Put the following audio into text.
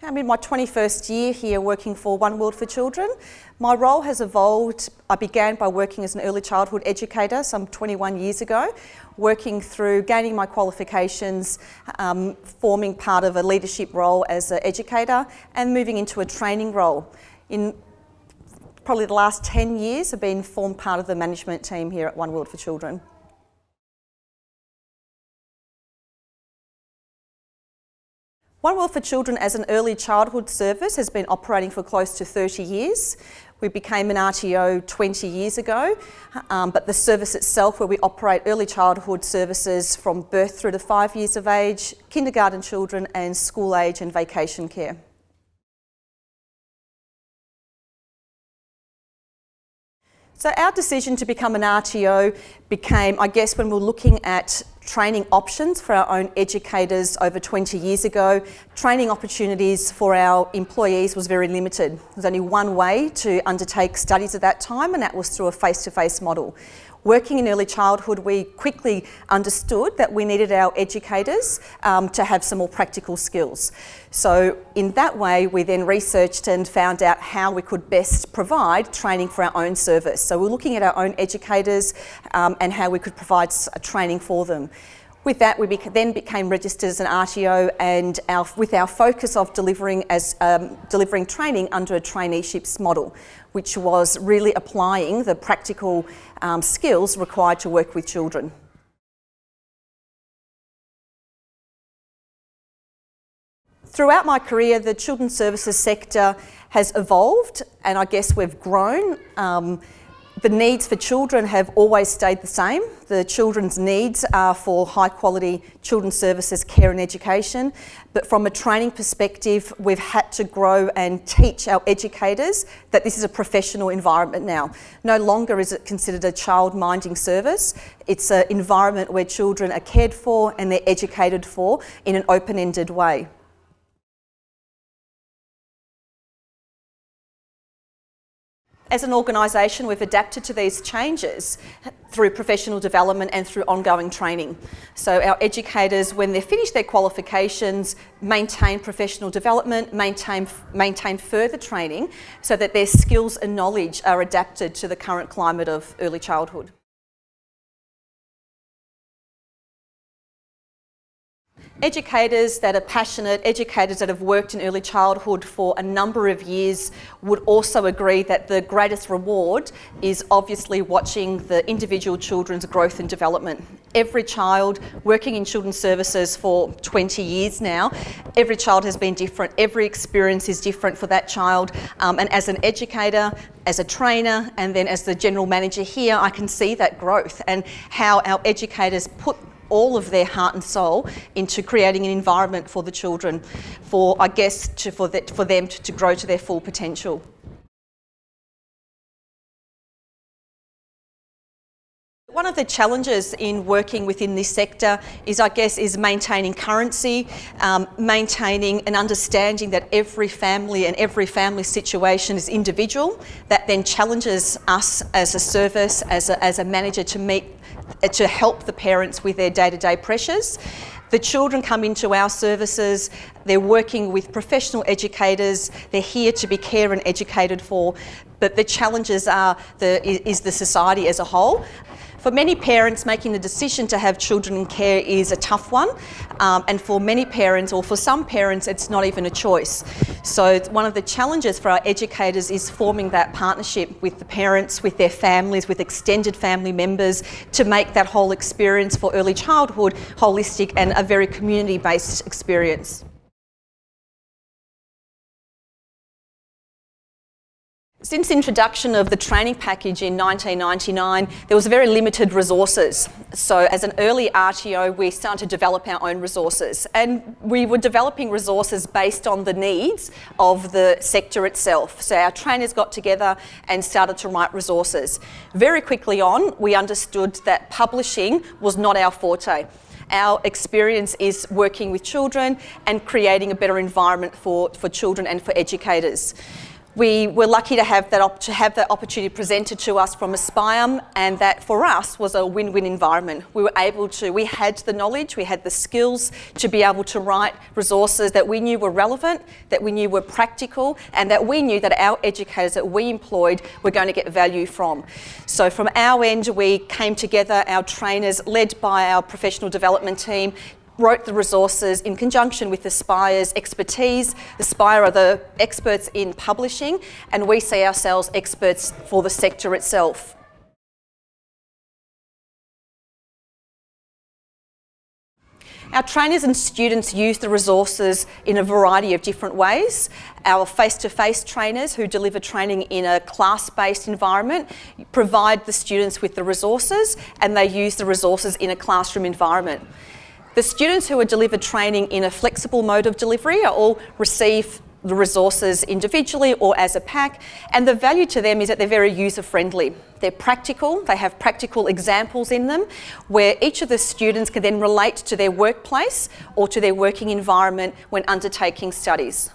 I'm in my 21st year here working for One World for Children. My role has evolved. I began by working as an early childhood educator some 21 years ago, working through gaining my qualifications, forming part of a leadership role as an educator and moving into a training role. In probably the last 10 years I've been formed part of the management team here at One World for Children. One World for Children as an early childhood service has been operating for close to 30 years. We became an RTO 20 years ago, but the service itself, where we operate early childhood services from birth through to 5 years of age, kindergarten children and school age and vacation care. So our decision to become an RTO became, I guess, when we were looking at training options for our own educators over 20 years ago. Training opportunities for our employees was very limited. There was only one way to undertake studies at that time, and that was through a face-to-face model. Working in early childhood, we quickly understood that we needed our educators to have some more practical skills. So in that way, we then researched and found out how we could best provide training for our own service. So we're looking at our own educators and how we could provide training for them. With that, we then became registered as an RTO, and with our focus of delivering training under a traineeships model, which was really applying the practical skills required to work with children. Throughout my career, the children's services sector has evolved, and I guess we've grown. The needs for children have always stayed the same. The children's needs are for high quality children's services, care and education. But from a training perspective, we've had to grow and teach our educators that this is a professional environment now. No longer is it considered a child-minding service. It's an environment where children are cared for and they're educated for in an open-ended way. As an organisation, we've adapted to these changes through professional development and through ongoing training. So our educators, when they finish their qualifications, maintain professional development, maintain further training so that their skills and knowledge are adapted to the current climate of early childhood. Educators that are passionate, educators that have worked in early childhood for a number of years would also agree that the greatest reward is obviously watching the individual children's growth and development. Every child working in children's services for 20 years now, every child has been different, every experience is different for that child, and as an educator, as a trainer, and then as the general manager here, I can see that growth and how our educators put all of their heart and soul into creating an environment for the children, for them to grow to their full potential. One of the challenges in working within this sector is maintaining currency, maintaining an understanding that every family and every family situation is individual. That then challenges us as a service, as a manager to help the parents with their day-to-day pressures. The children come into our services, they're working with professional educators, they're here to be cared and educated for, but the challenges is the society as a whole. For many parents, making the decision to have children in care is a tough one, and for many parents, or for some parents, it's not even a choice. So one of the challenges for our educators is forming that partnership with the parents, with their families, with extended family members, to make that whole experience for early childhood holistic and a very community-based experience. Since introduction of the training package in 1999, there was very limited resources. So as an early RTO, we started to develop our own resources, and we were developing resources based on the needs of the sector itself. So our trainers got together and started to write resources. Very quickly on, we understood that publishing was not our forte. Our experience is working with children and creating a better environment for children and for educators. We were lucky to have that opportunity presented to us from Aspire, and that for us was a win-win environment. We had the knowledge, we had the skills to be able to write resources that we knew were relevant, that we knew were practical, and that we knew that our educators that we employed were going to get value from. So from our end, we came together, our trainers, led by our professional development team, wrote the resources in conjunction with Aspire's expertise. Aspire are the experts in publishing, and we see ourselves experts for the sector itself. Our trainers and students use the resources in a variety of different ways. Our face-to-face trainers who deliver training in a class-based environment provide the students with the resources, and they use the resources in a classroom environment. The students who are delivered training in a flexible mode of delivery all receive the resources individually or as a pack, and the value to them is that they're very user-friendly. They're practical, they have practical examples in them where each of the students can then relate to their workplace or to their working environment when undertaking studies.